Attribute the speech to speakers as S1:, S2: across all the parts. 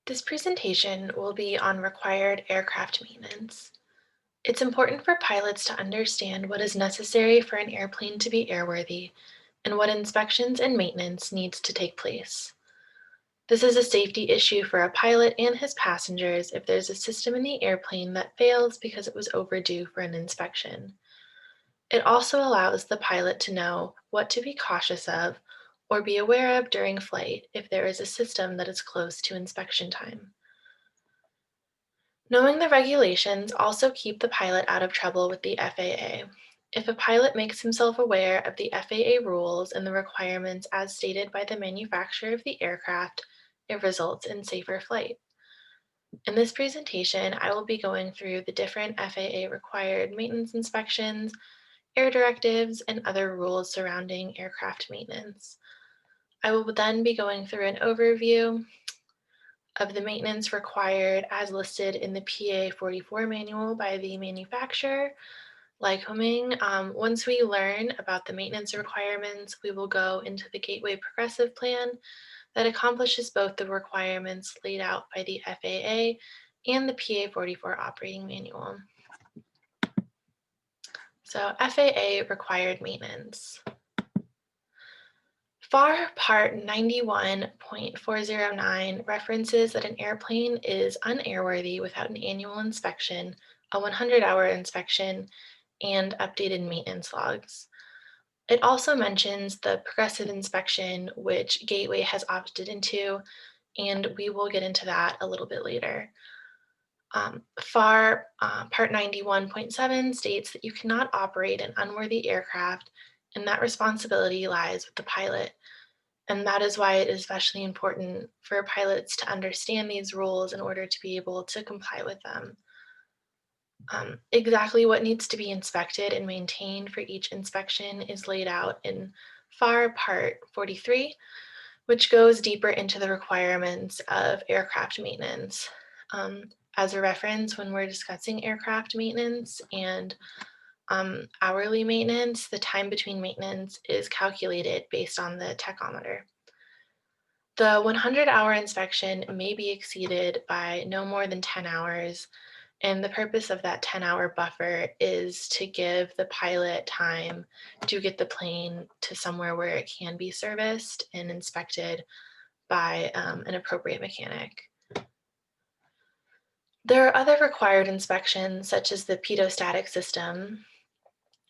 S1: This presentation will be on required aircraft maintenance. It's important for pilots to understand what is necessary for an airplane to be airworthy and what inspections and maintenance needs to take place. This is a safety issue for a pilot and his passengers if there's a system in the airplane that fails because it was overdue for an inspection. It also allows the pilot to know what to be cautious of or be aware of during flight if there is a system that is close to inspection time. Knowing the regulations also keep the pilot out of trouble with the FAA. If a pilot makes himself aware of the FAA rules and the requirements as stated by the manufacturer of the aircraft, it results in safer flight. In this presentation, I will be going through the different FAA required maintenance inspections, air directives, and other rules surrounding aircraft maintenance. I will then be going through an overview of the maintenance required as listed in the PA 44 manual by the manufacturer, Lycoming. Once we learn about the maintenance requirements, we will go into the Gateway Progressive Plan that accomplishes both the requirements laid out by the FAA and the PA 44 operating manual. So FAA required maintenance. FAR Part 91.409 references that an airplane is unairworthy without an annual inspection, a 100-hour inspection, and updated maintenance logs. It also mentions the progressive inspection, which Gateway has opted into, and we will get into that a little bit later. FAR Part 91.7 states that you cannot operate an unworthy aircraft, and that responsibility lies with the pilot. And that is why it is especially important for pilots to understand these rules in order to be able to comply with them. Exactly what needs to be inspected and maintained for each inspection is laid out in FAR Part 43, which goes deeper into the requirements of aircraft maintenance. As a reference, when we're discussing aircraft maintenance and hourly maintenance, the time between maintenance is calculated based on the tachometer. The 100-hour inspection may be exceeded by no more than 10 hours, and the purpose of that 10-hour buffer is to give the pilot time to get the plane to somewhere where it can be serviced and inspected by an appropriate mechanic. There are other required inspections, such as the pitot-static system,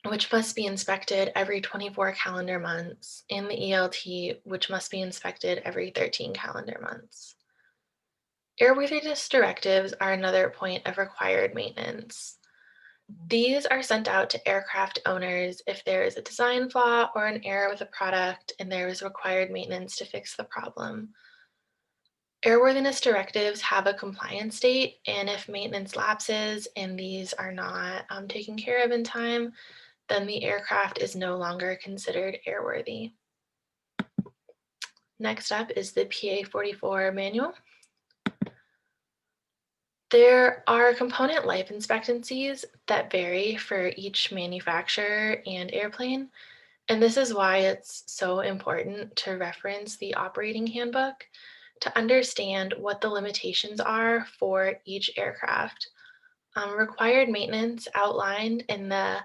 S1: which must be inspected every 24 calendar months, and the ELT, which must be inspected every 13 calendar months. Airworthiness directives are another point of required maintenance. These are sent out to aircraft owners if there is a design flaw or an error with a product and there is required maintenance to fix the problem. Airworthiness directives have a compliance date, and if maintenance lapses and these are not taken care of in time, then the aircraft is no longer considered airworthy. Next up is the PA 44 manual. There are component life expectancies that vary for each manufacturer and airplane, and this is why it's so important to reference the operating handbook to understand what the limitations are for each aircraft. Required maintenance outlined in the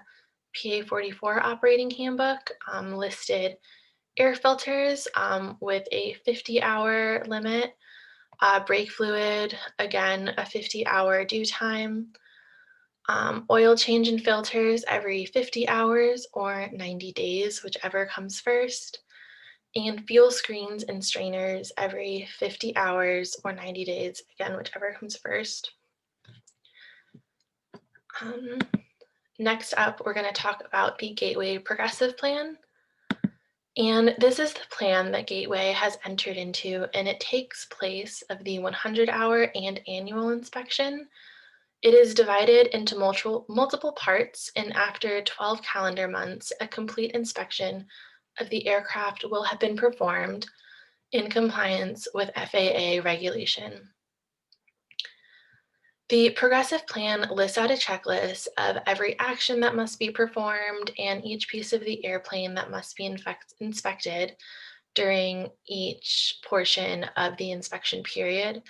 S1: PA 44 operating handbook listed air filters with a 50-hour limit, brake fluid, again, a 50-hour due time, oil change in filters every 50 hours or 90 days, whichever comes first, and fuel screens and strainers every 50 hours or 90 days, again, whichever comes first. Next up, we're going to talk about the Gateway Progressive Plan. And this is the plan that Gateway has entered into, and it takes place of the 100-hour and annual inspection. It is divided into multiple parts, and after 12 calendar months, a complete inspection of the aircraft will have been performed in compliance with FAA regulation. The Progressive Plan lists out a checklist of every action that must be performed and each piece of the airplane that must be inspected during each portion of the inspection period.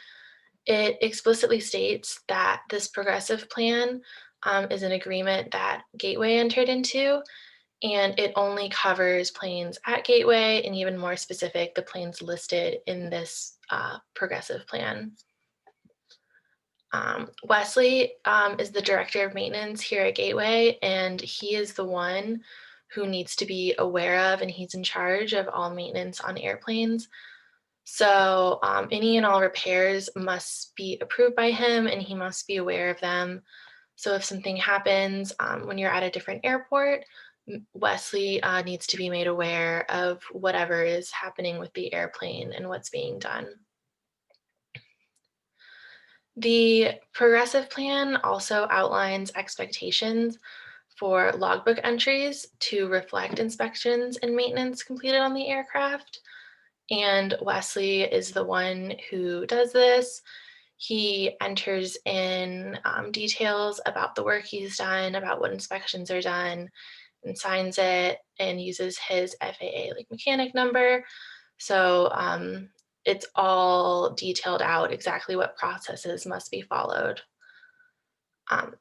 S1: It explicitly states that this progressive plan is an agreement that Gateway entered into, and it only covers planes at Gateway, and even more specific, the planes listed in this progressive plan. Wesley is the director of maintenance here at Gateway, and he is the one who needs to be aware of, and he's in charge of all maintenance on airplanes. So any and all repairs must be approved by him, and he must be aware of them. So if something happens when you're at a different airport, Wesley needs to be made aware of whatever is happening with the airplane and what's being done. The progressive plan also outlines expectations for logbook entries to reflect inspections and maintenance completed on the aircraft. And Wesley is the one who does this. He enters in details about the work he's done, about what inspections are done, and signs it and uses his FAA like mechanic number. So it's all detailed out exactly what processes must be followed. Um,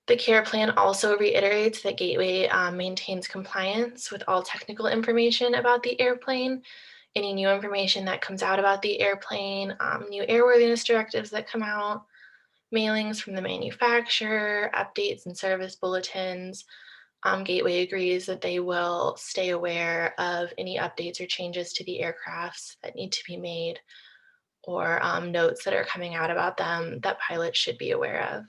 S1: the care plan also reiterates that Gateway maintains compliance with all technical information about the airplane, any new information that comes out about the airplane, new airworthiness directives that come out, mailings from the manufacturer, updates and service bulletins. Gateway agrees that they will stay aware of any updates or changes to the aircrafts that need to be made, or notes that are coming out about them that pilots should be aware of.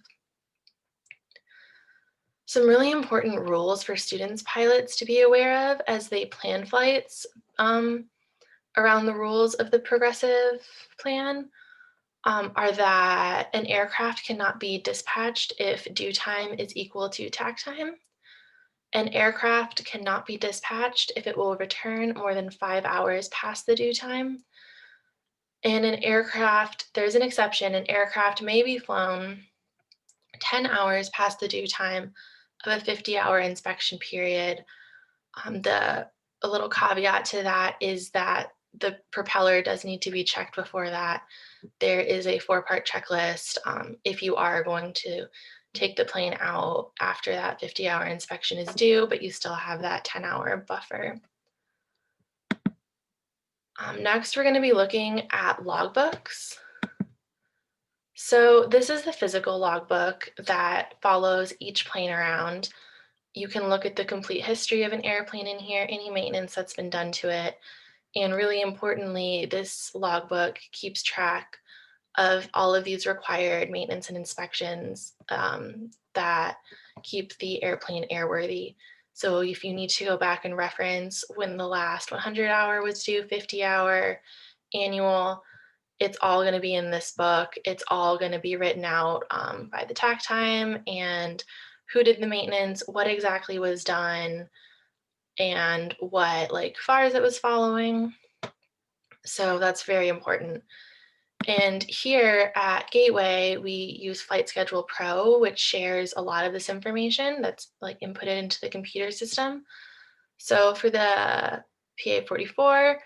S1: Some really important rules for students pilots to be aware of as they plan flights around the rules of the progressive plan are that an aircraft cannot be dispatched if due time is equal to takt time. An aircraft cannot be dispatched if it will return more than 5 hours past the due time. And an aircraft, there's an exception, an aircraft may be flown 10 hours past the due time of a 50-hour inspection period. A little caveat to that is that the propeller does need to be checked before that. There is a 4-part checklist if you are going to take the plane out after that 50-hour inspection is due, but you still have that 10-hour buffer. Next, we're going to be looking at logbooks. So this is the physical logbook that follows each plane around. You can look at the complete history of an airplane in here, any maintenance that's been done to it. And really importantly, this logbook keeps track of all of these required maintenance and inspections that keep the airplane airworthy. So if you need to go back and reference when the last 100-hour was due, 50-hour, annual, it's all going to be in this book. It's all going to be written out by the takt time and who did the maintenance, what exactly was done, and what like FARs it was following. So that's very important. And here at Gateway, we use Flight Schedule Pro, which shares a lot of this information that's like inputted into the computer system. So for the PA-44,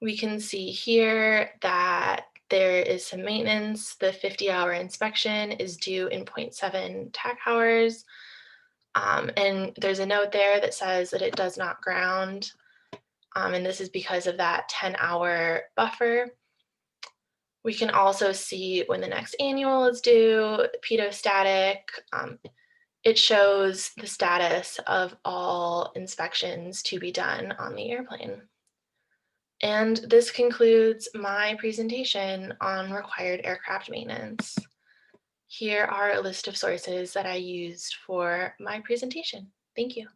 S1: we can see here that there is some maintenance. The 50-hour inspection is due in 0.7 tach hours. And there's a note there that says that it does not ground. And this is because of that 10-hour buffer. We can also see when the next annual is due, pedostatic. It shows the status of all inspections to be done on the airplane. And this concludes my presentation on required aircraft maintenance. Here are a list of sources that I used for my presentation. Thank you.